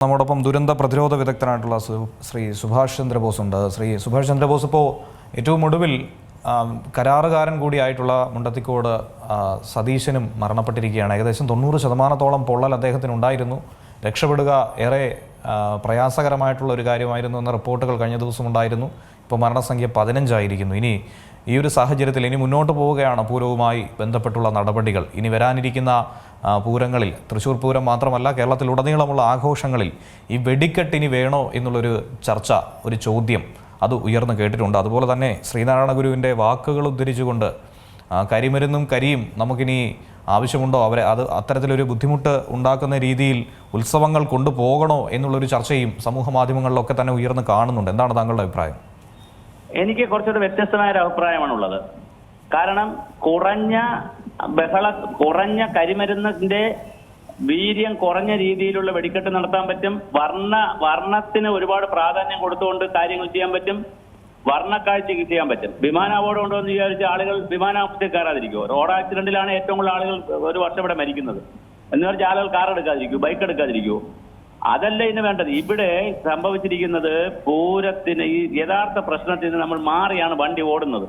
നമ്മോടൊപ്പം ദുരന്ത പ്രതിരോധ വിദഗ്ധനായിട്ടുള്ള ശ്രീ സുഭാഷ് ചന്ദ്രബോസ് ഉണ്ട്. ശ്രീ സുഭാഷ് ചന്ദ്രബോസ് ഇപ്പോൾ ഏറ്റവും ഒടുവിൽ കരാറുകാരൻ കൂടിയായിട്ടുള്ള മുണ്ടത്തിക്കോട് സതീശനും മരണപ്പെട്ടിരിക്കുകയാണ്. ഏകദേശം 90% പൊള്ളൽ അദ്ദേഹത്തിനുണ്ടായിരുന്നു. രക്ഷപ്പെടുക ഏറെ പ്രയാസകരമായിട്ടുള്ള ഒരു കാര്യമായിരുന്നു എന്ന റിപ്പോർട്ടുകൾ കഴിഞ്ഞ ദിവസം ഉണ്ടായിരുന്നു. ഇപ്പോൾ മരണസംഖ്യ 15 ആയിരിക്കുന്നു. ഇനി ഈ ഒരു സാഹചര്യത്തിൽ ഇനി മുന്നോട്ട് പോവുകയാണ് പൂരവുമായി ബന്ധപ്പെട്ടുള്ള നടപടികൾ. ഇനി വരാനിരിക്കുന്ന പൂരങ്ങളിൽ, തൃശ്ശൂർ പൂരം മാത്രമല്ല കേരളത്തിലുടനീളമുള്ള ആഘോഷങ്ങളിൽ ഈ വെടിക്കെട്ട് ഇനി വേണോ എന്നുള്ളൊരു ചർച്ച, ഒരു ചോദ്യം അത് ഉയർന്നു കേട്ടിട്ടുണ്ട്. അതുപോലെ തന്നെ ശ്രീനാരായണ ഗുരുവിൻ്റെ വാക്കുകൾ ഉദ്ധരിച്ചുകൊണ്ട് കരിമരുന്നും കരിയും നമുക്കിനി ആവശ്യമുണ്ടോ, അത് അത്തരത്തിലൊരു ബുദ്ധിമുട്ട് ഉണ്ടാക്കുന്ന രീതിയിൽ ഉത്സവങ്ങൾ കൊണ്ടുപോകണോ എന്നുള്ളൊരു ചർച്ചയും സമൂഹ മാധ്യമങ്ങളിലൊക്കെ തന്നെ ഉയർന്നു കാണുന്നുണ്ട്. എന്താണ് താങ്കളുടെ അഭിപ്രായം? എനിക്ക് കുറച്ചുകൂടെ വ്യത്യസ്തമായ ഒരു അഭിപ്രായമാണുള്ളത്. കാരണം കുറഞ്ഞ കരിമരുന്നിന്റെ വീര്യം കുറഞ്ഞ രീതിയിലുള്ള വെടിക്കെട്ട് നടത്താൻ പറ്റും. വർണ്ണത്തിന് ഒരുപാട് പ്രാധാന്യം കൊടുത്തുകൊണ്ട് കാര്യങ്ങൾ ചെയ്യാൻ പറ്റും. വർണ്ണക്കാഴ്ചയ്ക്ക് ചെയ്യാൻ പറ്റും. വിമാനാപകടം ഉണ്ടോ എന്ന് വിചാരിച്ച ആളുകൾ വിമാനാപകടത്തിൽ കയറാതിരിക്കുമോ? റോഡ് ആക്സിഡന്റിലാണ് ഏറ്റവും കൂടുതൽ ആളുകൾ ഒരു വർഷം ഇവിടെ മരിക്കുന്നത് എന്ന് പറഞ്ഞ ആളുകൾ കാർ എടുക്കാതിരിക്കുമോ, ബൈക്ക് എടുക്കാതിരിക്കുമോ? അതല്ല ഇന്ന് വേണ്ടത്. ഇവിടെ സംഭവിച്ചിരിക്കുന്നത് പൂരത്തിന് ഈ യഥാർത്ഥ പ്രശ്നത്തിന് നമ്മൾ മാറിയാണ് വണ്ടി ഓടുന്നത്.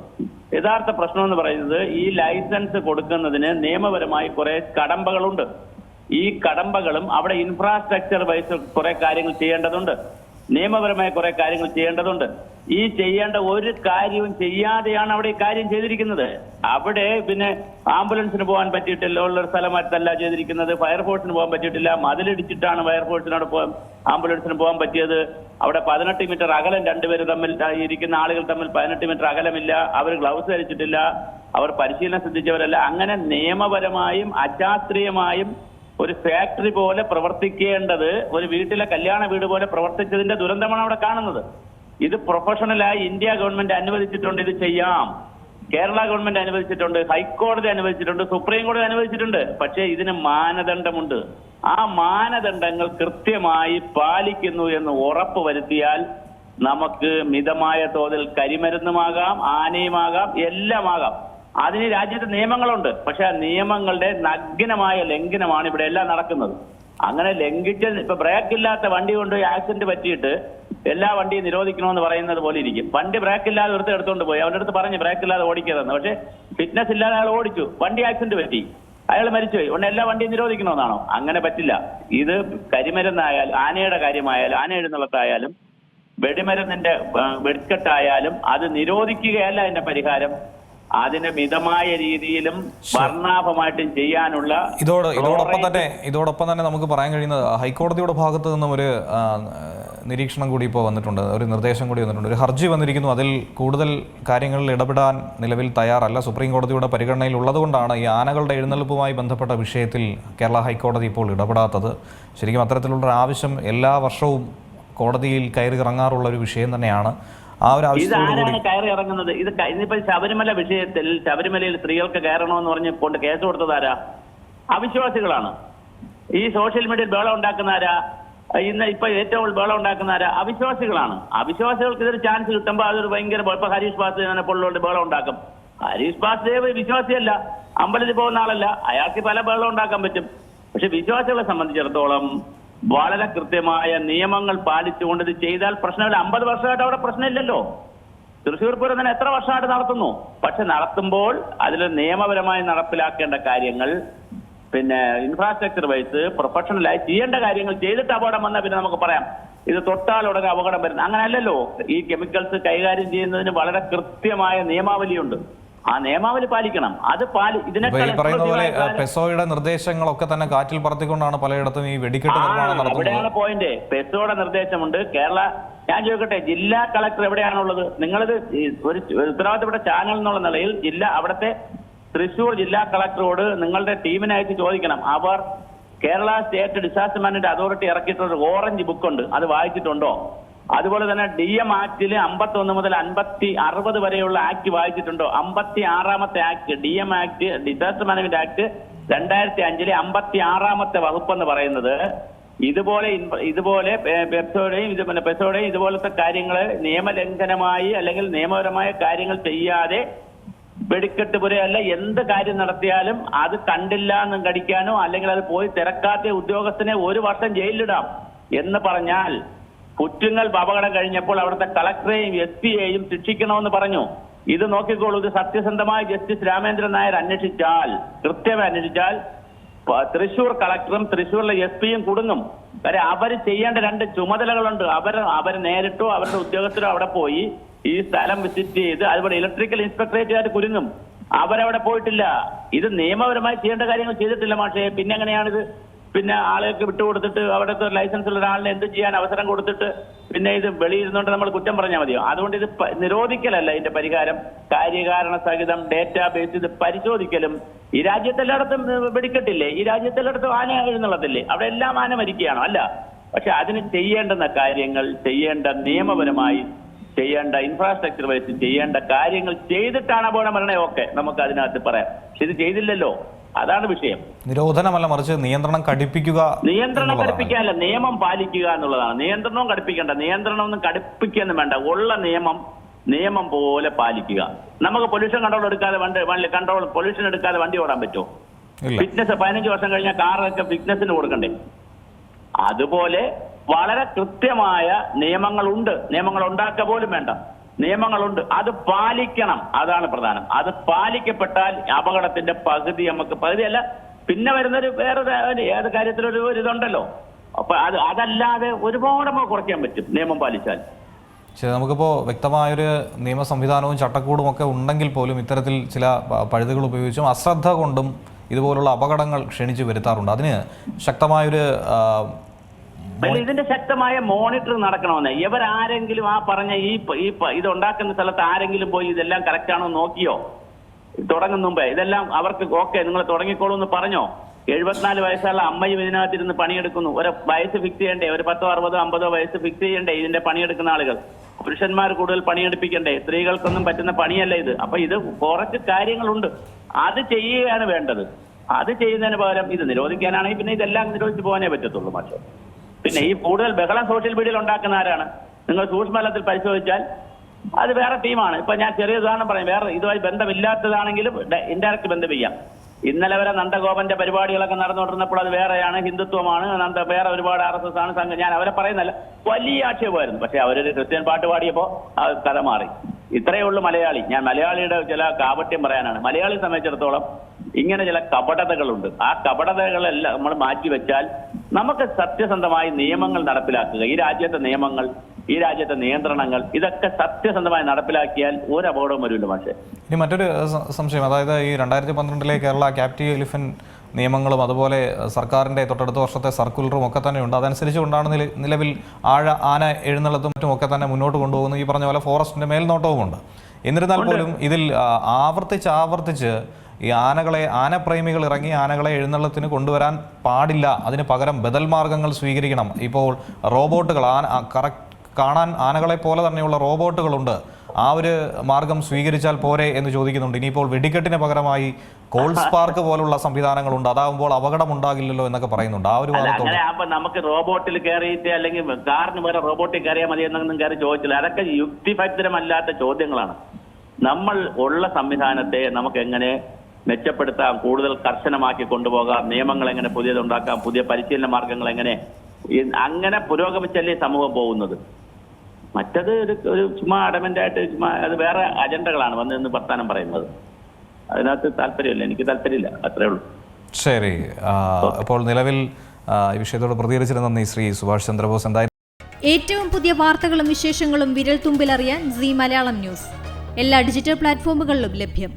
യഥാർത്ഥ പ്രശ്നം എന്ന് പറയുന്നത് ഈ ലൈസൻസ് കൊടുക്കുന്നതിന് നിയമപരമായി കുറെ കടമ്പകളുണ്ട്. ഈ കടമ്പകളും അവിടെ ഇൻഫ്രാസ്ട്രക്ചർ വൈസ് കുറെ കാര്യങ്ങൾ ചെയ്യേണ്ടതുണ്ട്. നിയമപരമായ കുറെ കാര്യങ്ങൾ ചെയ്യേണ്ടതുണ്ട്. ഈ ചെയ്യേണ്ട ഒരു കാര്യവും ചെയ്യാതെയാണ് അവിടെ ഈ കാര്യം ചെയ്തിരിക്കുന്നത്. അവിടെ പിന്നെ ആംബുലൻസിന് പോകാൻ പറ്റിയിട്ടില്ല, ഉള്ളൊരു സ്ഥലമായിട്ടല്ല ചെയ്തിരിക്കുന്നത്. ഫയർഫോഴ്സിന് പോകാൻ പറ്റിയിട്ടില്ല, മതിലിടിച്ചിട്ടാണ് ഫയർഫോഴ്സിനോട് ആംബുലൻസിന് പോകാൻ പറ്റിയത്. അവിടെ 18 മീറ്റർ അകലം, രണ്ടുപേര് തമ്മിൽ ഇരിക്കുന്ന ആളുകൾ തമ്മിൽ 18 മീറ്റർ അകലമില്ല. അവർ ഗ്ലൗസ് ധരിച്ചിട്ടില്ല, അവർ പരിശീലനം ശ്രദ്ധിച്ചവരല്ല. അങ്ങനെ നിയമപരമായും അശാസ്ത്രീയമായും ഒരു ഫാക്ടറി പോലെ പ്രവർത്തിക്കേണ്ടത് ഒരു വീട്ടിലെ കല്യാണ വീട് പോലെ പ്രവർത്തിച്ചതിന്റെ ദുരന്തമാണ് അവിടെ കാണുന്നത്. ഇത് പ്രൊഫഷണലായി ഇന്ത്യ ഗവൺമെന്റ് അനുവദിച്ചിട്ടുണ്ട്, ഇത് ചെയ്യാം. കേരള ഗവൺമെന്റ് അനുവദിച്ചിട്ടുണ്ട്, ഹൈക്കോടതി അനുവദിച്ചിട്ടുണ്ട്, സുപ്രീം കോടതി അനുവദിച്ചിട്ടുണ്ട്. പക്ഷേ ഇതിന് മാനദണ്ഡമുണ്ട്. ആ മാനദണ്ഡങ്ങൾ കൃത്യമായി പാലിക്കുന്നു എന്ന് ഉറപ്പ് വരുത്തിയാൽ നമുക്ക് മിതമായ തോതിൽ കരിമരുന്നുമാകാം, ആനയുമാകാം, എല്ലാമാകാം. അതിന് രാജ്യത്ത് നിയമങ്ങളുണ്ട്. പക്ഷെ ആ നിയമങ്ങളുടെ നഗ്നമായ ലംഘനമാണ് ഇവിടെ എല്ലാം നടക്കുന്നത്. അങ്ങനെ ലംഘിച്ച, ഇപ്പൊ ബ്രേക്ക് ഇല്ലാത്ത വണ്ടി കൊണ്ട് ആക്സിഡന്റ് പറ്റിയിട്ട് എല്ലാ വണ്ടിയും നിരോധിക്കണമെന്ന് പറയുന്നത് പോലെ ഇരിക്കും. വണ്ടി ബ്രേക്ക് ഇല്ലാതെ ഒരുത്ത് എടുത്തുകൊണ്ട് പോയി, അവരുടെ അടുത്ത് പറഞ്ഞു ബ്രേക്ക് ഇല്ലാതെ ഓടിക്കരുതെന്ന്. പക്ഷെ ഫിറ്റ്നസ് ഇല്ലാതെ അയാൾ ഓടിച്ചു, വണ്ടി ആക്സിഡന്റ് പറ്റി, അയാൾ മരിച്ചുപോയി. ഉടനെ എല്ലാ വണ്ടിയും നിരോധിക്കണമെന്നാണോ? അങ്ങനെ പറ്റില്ല. ഇത് കരിമരുന്നായാലും ആനയുടെ കാര്യമായാലും ആന എഴുന്നള്ളത്തായാലും വെടിമരുന്നിന്റെ വെടിക്കെട്ടായാലും അത് നിരോധിക്കുകയല്ല അതിന്റെ പരിഹാരം. അതിന് മിതമായ രീതിയിലും വർണ്ണാഭമായിട്ടും ചെയ്യാനുള്ള ഇതോടൊപ്പം തന്നെ നമുക്ക് പറയാൻ കഴിയുന്നത് ഹൈക്കോടതിയുടെ ഭാഗത്തു നിന്നും ഒരു നിരീക്ഷണം കൂടി ഇപ്പോൾ വന്നിട്ടുണ്ട്, ഒരു നിർദ്ദേശം കൂടി വന്നിട്ടുണ്ട്. ഒരു ഹർജി വന്നിരിക്കുന്നു. അതിൽ കൂടുതൽ കാര്യങ്ങളിൽ ഇടപെടാൻ നിലവിൽ തയ്യാറല്ല. സുപ്രീം കോടതിയുടെ പരിഗണനയിൽ ഉള്ളതുകൊണ്ടാണ് ഈ ആനകളുടെ എഴുന്നള്ളിപ്പുമായി ബന്ധപ്പെട്ട വിഷയത്തിൽ കേരള ഹൈക്കോടതി ഇപ്പോൾ ഇടപെടാത്തത്. ശരിക്കും അത്തരത്തിലുള്ള ആവശ്യം എല്ലാ വർഷവും കോടതിയിൽ കയറി ഇറങ്ങാറുള്ള ഒരു വിഷയം തന്നെയാണ്. ഇതാരാണ് കയറി ഇറങ്ങുന്നത്? ഇതിപ്പോ ശബരിമല വിഷയത്തിൽ ശബരിമലയിൽ സ്ത്രീകൾക്ക് കയറണമെന്ന് പറഞ്ഞ് കൊണ്ട് കേസ് കൊടുത്തതാരാ? അവിശ്വാസികളാണ്. ഈ സോഷ്യൽ മീഡിയയിൽ ബഹളം ഉണ്ടാക്കുന്നതാരാ? ഇപ്പൊ ഏറ്റവും ബഹളം ഉണ്ടാക്കുന്നതാരാ? അവിശ്വാസികളാണ്. അവിശ്വാസികൾക്ക് ഇതൊരു ചാൻസ് കിട്ടുമ്പോൾ അതൊരു ഭയങ്കര, ഇപ്പൊ ഹരീഷ് ബാസുദേവനെ പോലുള്ളവരുടെ ബഹളം ഉണ്ടാക്കും. ഹരീഷ് ബാസുദേവ് വിശ്വാസിയല്ല, അമ്പലത്തിൽ പോകുന്ന ആളല്ല, അയാൾക്ക് പല ബഹളം ഉണ്ടാക്കാൻ പറ്റും. പക്ഷെ വിശ്വാസികളെ സംബന്ധിച്ചിടത്തോളം വളരെ കൃത്യമായ നിയമങ്ങൾ പാലിച്ചുകൊണ്ട് ഇത് ചെയ്താൽ പ്രശ്നമില്ല. 50 വർഷമായിട്ട് അവിടെ പ്രശ്നമില്ലല്ലോ. തൃശ്ശൂർ പൂരം തന്നെ എത്ര വർഷമായിട്ട് നടത്തുന്നു. പക്ഷെ നടത്തുമ്പോൾ അതിൽ നിയമപരമായി നടപ്പിലാക്കേണ്ട കാര്യങ്ങൾ, പിന്നെ ഇൻഫ്രാസ്ട്രക്ചർ വൈസ് പ്രൊഫഷണലായി ചെയ്യേണ്ട കാര്യങ്ങൾ ചെയ്തിട്ട് അപകടം വന്നാൽ പിന്നെ നമുക്ക് പറയാം ഇത് തൊട്ടാലുടനെ അപകടം വരുന്നത്. അങ്ങനെയല്ലല്ലോ. ഈ കെമിക്കൽസ് കൈകാര്യം ചെയ്യുന്നതിന് വളരെ കൃത്യമായ നിയമാവലിയുണ്ട്. ആ നിയമാവലി പാലിക്കണം. അത് പറയുന്ന പോലെ പെസോയുടെ നിർദ്ദേശങ്ങളൊക്കെ തന്നെ കാറ്റിൽ പറത്തിക്കൊണ്ടാണ് പലയിടത്തും ഈ വെടിക്കെട്ട് നിർമ്മാണം നടത്തുന്നത്. അവിടെയാണ് പോയിന്റ്. പെസോയുടെ നിർദ്ദേശമുണ്ട്. ഞാൻ ചോദിക്കട്ടെ, ജില്ലാ കളക്ടർ എവിടെയാണുള്ളത്? നിങ്ങളിത് ഒരു ഉത്തരവാദിത്തപ്പെട്ട ചാനൽ എന്നുള്ള നിലയിൽ അവിടുത്തെ തൃശ്ശൂർ ജില്ലാ കളക്ടറോട് നിങ്ങളുടെ ടീമിനയച്ച് ചോദിക്കണം. അവർ Kerala state disaster management authority ഇറക്കിയിട്ടുള്ള ഓറഞ്ച് ബുക്കുണ്ട്, അത് വായിച്ചിട്ടുണ്ടോ? അതുപോലെ തന്നെ DM ആക്ടില് 51 മുതൽ 60 വരെയുള്ള ആക്ട് വായിച്ചിട്ടുണ്ടോ? 56ാമത്തെ act, DM act, disaster management act 2005 56ാമത്തെ വകുപ്പ് എന്ന് പറയുന്നത് ഇതുപോലെ പെസോടെയും ഇതുപോലത്തെ കാര്യങ്ങള് നിയമലംഘനമായി അല്ലെങ്കിൽ നിയമപരമായ കാര്യങ്ങൾ ചെയ്യാതെ വെടിക്കെട്ട് പുരയല്ല എന്ത് കാര്യം നടത്തിയാലും അത് കണ്ടില്ല എന്നും കടിക്കാനോ അല്ലെങ്കിൽ അത് പോയി തിരക്കാത്ത ഉദ്യോഗസ്ഥനെ 1 വർഷം ജയിലിലിടാം. എന്ന് പറഞ്ഞാൽ പുറ്റുങ്ങൽ അപകടം കഴിഞ്ഞപ്പോൾ അവിടുത്തെ കളക്ടറെയും SP-യെയും ശിക്ഷിക്കണമെന്ന് പറഞ്ഞു. ഇത് നോക്കിക്കോളൂ, ഇത് സത്യസന്ധമായ ജസ്റ്റിസ് രാമേന്ദ്രൻ നായർ അന്വേഷിച്ചാൽ, കൃത്യമായി അന്വേഷിച്ചാൽ തൃശൂർ കളക്ടറും തൃശൂരിലെ SP-യും കുടുങ്ങും. കാര്യം അവർ ചെയ്യേണ്ട 2 ചുമതലകളുണ്ട്. അവർ നേരിട്ടോ അവരുടെ ഉദ്യോഗസ്ഥരോ അവിടെ പോയി ഈ സ്ഥലം വിസിറ്റ് ചെയ്ത്, അതുപോലെ ഇലക്ട്രിക്കൽ ഇൻസ്പെക്ടറേറ്റുകാർ കുരുങ്ങും. അവരവിടെ പോയിട്ടില്ല. ഇത് നിയമപരമായി ചെയ്യേണ്ട കാര്യങ്ങൾ ചെയ്തിട്ടില്ല മാഷേ. പിന്നെ എങ്ങനെയാണിത്? പിന്നെ ആളുകൾക്ക് വിട്ടുകൊടുത്തിട്ട് അവിടുത്തെ ലൈസൻസ് ഉള്ള ഒരാളിനെ എന്ത് ചെയ്യാൻ അവസരം കൊടുത്തിട്ട് പിന്നെ ഇത് വെളിയിരുന്നുകൊണ്ട് നമ്മൾ കുറ്റം പറഞ്ഞാൽ മതിയോ? അതുകൊണ്ട് ഇത് നിരോധിക്കലല്ല ഇതിന്റെ പരിഹാരം. കാര്യകാരണ സഹിതം ഡേറ്റാബേസ് ഇത് പരിശോധിക്കലും. ഈ രാജ്യത്തെല്ലായിടത്തും വെടിക്കെട്ടില്ലേ? ഈ രാജ്യത്തെല്ലായിടത്തും ആന എഴുന്നള്ളത്തില്ലേ? അവിടെ എല്ലാം ആന മരിക്കുകയാണോ? അല്ല. പക്ഷെ അതിന് ചെയ്യേണ്ടുന്ന കാര്യങ്ങൾ, ചെയ്യേണ്ട നിയമപരമായി ചെയ്യേണ്ട ഇൻഫ്രാസ്ട്രക്ചർ വൈസ് ചെയ്യേണ്ട കാര്യങ്ങൾ ചെയ്തിട്ടാണ് അപകട മരണം. ഓക്കെ, നമുക്ക് അതിനകത്ത് പറയാം. പക്ഷെ ഇത് ചെയ്തില്ലല്ലോ, അതാണ് വിഷയം. നിരോധനമല്ല, മറിച്ച് നിയന്ത്രണം കടുപ്പിക്കുക. നിയന്ത്രണം കടുപ്പിക്കാനല്ല, നിയമം പാലിക്കുക എന്നുള്ളതാണ്. നിയന്ത്രണവും കടുപ്പിക്കേണ്ട, നിയന്ത്രണമൊന്നും കടുപ്പിക്കൊന്നും വേണ്ട. ഉള്ള നിയമം പോലെ പാലിക്കുക. നമുക്ക് പൊല്യൂഷൻ കൺട്രോൾ എടുക്കാതെ പൊല്യൂഷൻ എടുക്കാതെ വണ്ടി ഓടാൻ പറ്റുമോ? ഫിറ്റ്നസ് 15 വർഷം കഴിഞ്ഞാൽ കാറൊക്കെ ഫിറ്റ്നസിന് കൊടുക്കണ്ടേ? അതുപോലെ വളരെ കൃത്യമായ നിയമങ്ങളുണ്ട്. നിയമങ്ങൾ ഉണ്ടാക്കുക പോലും വേണ്ട, നിയമങ്ങളുണ്ട്. അത് പാലിക്കണം, അതാണ് പ്രധാനം. അത് പാലിക്കപ്പെട്ടാൽ അപകടത്തിന്റെ പകുതിയല്ല പിന്നെ വരുന്നൊരു വേറെ ഏത് കാര്യത്തിലൊരു ഇതുണ്ടല്ലോ. അപ്പൊ അതല്ലാതെ ഒരുപാട് നമുക്ക് കുറയ്ക്കാൻ പറ്റും നിയമം പാലിച്ചാൽ. നമുക്കിപ്പോൾ വ്യക്തമായൊരു നിയമ സംവിധാനവും ചട്ടക്കൂടും ഒക്കെ ഉണ്ടെങ്കിൽ പോലും ഇത്തരത്തിൽ ചില പഴുതുകൾ ഉപയോഗിച്ചും അശ്രദ്ധ കൊണ്ടും ഇതുപോലുള്ള അപകടങ്ങൾ ക്ഷണിച്ചു വരുത്താറുണ്ട്. അതിന് ശക്തമായൊരു ഇതിന്റെ ശക്തമായ മോണിറ്റർ നടക്കണമെന്ന്. ഇവരാരെങ്കിലും ആ പറഞ്ഞ ഈ ഇത് ഉണ്ടാക്കുന്ന സ്ഥലത്ത് ആരെങ്കിലും പോയി ഇതെല്ലാം കറക്റ്റ് ആണോ നോക്കിയോ? തുടങ്ങുന്ന മുമ്പേ ഇതെല്ലാം അവർക്ക് ഓക്കെ നിങ്ങൾ തുടങ്ങിക്കോളൂ എന്ന് പറഞ്ഞോ? 74 വയസ്സുള്ള അമ്മയും ഇതിനകത്തിരുന്ന് പണിയെടുക്കുന്നു. ഒരു വയസ്സ് ഫിക്സ് ചെയ്യണ്ടേ? ഒരു 10, 60, 50 വയസ്സ് ഫിക്സ് ചെയ്യണ്ടേ ഇതിന്റെ പണിയെടുക്കുന്ന ആളുകൾ? പുരുഷന്മാർ കൂടുതൽ പണിയെടുപ്പിക്കണ്ടേ? സ്ത്രീകൾക്കൊന്നും പറ്റുന്ന പണിയല്ല ഇത്. അപ്പൊ ഇത് കുറച്ച് കാര്യങ്ങളുണ്ട്, അത് ചെയ്യുകയാണ് വേണ്ടത്. അത് ചെയ്യുന്നതിന് പകരം ഇത് നിരോധിക്കാനാണെങ്കിൽ പിന്നെ ഇതെല്ലാം നിരോധിച്ചു പോകാനേ പറ്റത്തുള്ളൂ മാഷേ. പിന്നെ ഈ കൂടുതൽ ബഹളം സോഷ്യൽ മീഡിയയിൽ ഉണ്ടാക്കുന്ന ആരാണ്? നിങ്ങൾ സൂക്ഷ്മതലത്തിൽ പരിശോധിച്ചാൽ അത് വേറെ ടീമാണ്. ഇപ്പൊ ഞാൻ ചെറിയ ഉദാഹരണം പറയാം. വേറെ ഇതുമായി ബന്ധമില്ലാത്തതാണെങ്കിലും ഇൻഡയറക്റ്റ് ബന്ധം ചെയ്യാം. ഇന്നലെ വരെ നന്ദഗോപന്റെ പരിപാടികളൊക്കെ നടന്നുകൊണ്ടിരുന്നപ്പോൾ അത് വേറെയാണ്, ഹിന്ദുത്വമാണ്, വേറെ ഒരുപാട് RSS ആണ് സംഘം. ഞാൻ അവരെ പറയുന്നല്ല, വലിയ ആക്ഷേപമായിരുന്നു. പക്ഷെ അവരൊരു ക്രിസ്ത്യൻ പാട്ട് പാടിയപ്പോ കഥ മാറി. ഇത്രയേ ഉള്ളൂ മലയാളി. ഞാൻ മലയാളിയുടെ ചില കാപട്യം പറയാനാണ്. മലയാളിയെ സംബന്ധിച്ചിടത്തോളം ഇങ്ങനെ ചില കപടതകളുണ്ട്. ആ കപടതകളെല്ലാം നമ്മൾ മാറ്റിവെച്ചാൽ നമുക്ക് സത്യസന്ധമായി നിയമങ്ങൾ നടപ്പിലാക്കുക. ഈ രാജ്യത്തെ നിയമങ്ങൾ, ഈ രാജ്യത്തെ നിയന്ത്രണങ്ങൾ, ഇതൊക്കെ സത്യസന്ധമായി നടപ്പിലാക്കിയാൽ ഒരു അപകടവും വരില്ല. പക്ഷേ ഇനി മറ്റൊരു സംശയം, അതായത് ഈ 2012 കേരള ക്യാപ്റ്റീവ് എലിഫന്റ് നിയമങ്ങളും അതുപോലെ സർക്കാരിൻ്റെ തൊട്ടടുത്ത വർഷത്തെ സർക്കുലറും ഒക്കെ തന്നെ ഉണ്ട്. അതനുസരിച്ചുകൊണ്ടാണ് നിലവിൽ ആന എഴുന്നള്ളത്തും മറ്റും ഒക്കെ തന്നെ മുന്നോട്ട് കൊണ്ടുപോകുന്നു. ഈ പറഞ്ഞ പോലെ ഫോറസ്റ്റിൻ്റെ മേൽനോട്ടവുമുണ്ട്. എന്നിരുന്നാൽ പോലും ഇതിൽ ആവർത്തിച്ച് ഈ ആനപ്രേമികൾ ഇറങ്ങി ആനകളെ എഴുന്നള്ളത്തിന് കൊണ്ടുവരാൻ പാടില്ല, അതിന് പകരം ബദൽ മാർഗങ്ങൾ സ്വീകരിക്കണം. ഇപ്പോൾ റോബോട്ടുകൾ കാണാൻ ആനകളെ പോലെ തന്നെയുള്ള റോബോട്ടുകളുണ്ട്, ആ ഒരു മാർഗം സ്വീകരിച്ചാൽ പോരെ എന്ന് ചോദിക്കുന്നുണ്ട്. ഇനിയിപ്പോൾ വെടിക്കെട്ടിന് പകരമായി കോൾസ് പാർക്ക് പോലുള്ള സംവിധാനങ്ങളുണ്ട്, അതാകുമ്പോൾ അപകടം ഉണ്ടാകില്ലല്ലോ എന്നൊക്കെ പറയുന്നുണ്ട്. ആ ഒരു വാദത്തോടെ നമുക്ക് റോബോട്ടിൽ കയറിയിട്ട് അല്ലെങ്കിൽ കാറിന് വേറെ റോബോട്ടിൽ കയറിയാൽ മതി എന്നൊന്നും കയറി ചോദിച്ചില്ല. അതൊക്കെ യുക്തിഭദ്രമല്ലാത്ത ചോദ്യങ്ങളാണ്. നമ്മൾ ഉള്ള സംവിധാനത്തെ നമുക്ക് എങ്ങനെ മെച്ചപ്പെടുത്താം, കൂടുതൽ കർശനമാക്കി കൊണ്ടുപോകാം, നിയമങ്ങൾ എങ്ങനെ പുതിയതുണ്ടാക്കാം, പുതിയ പരിശീലന മാർഗങ്ങൾ എങ്ങനെ, അങ്ങനെ പുരോഗമിച്ചല്ലേ സമൂഹം പോകുന്നത്. മറ്റത് ഒരു ചുമ്മാ അഡമന്റായിട്ട് അത് വേറെ അജണ്ടകളാണ് വന്ന് നിന്ന് വർത്താനം പറയുന്നത്. അതിനകത്ത് താല്പര്യമില്ല, എനിക്ക് താല്പര്യമില്ല, അത്രേ ഉള്ളൂ. ശരി, അപ്പോൾ നിലവിൽ ഈ വിഷയത്തോട് പ്രതികരിച്ചിരുന്ന നന്ദി ശ്രീ സുഭാഷ് ചന്ദ്രബോസ്. എന്തായാലും ഏറ്റവും പുതിയ വാർത്തകളും വിശേഷങ്ങളും വിരൽ തുമ്പിലറിയാൻ സീ മലയാളം ന്യൂസ് എല്ലാ ഡിജിറ്റൽ പ്ലാറ്റ്ഫോമുകളിലും ലഭ്യം.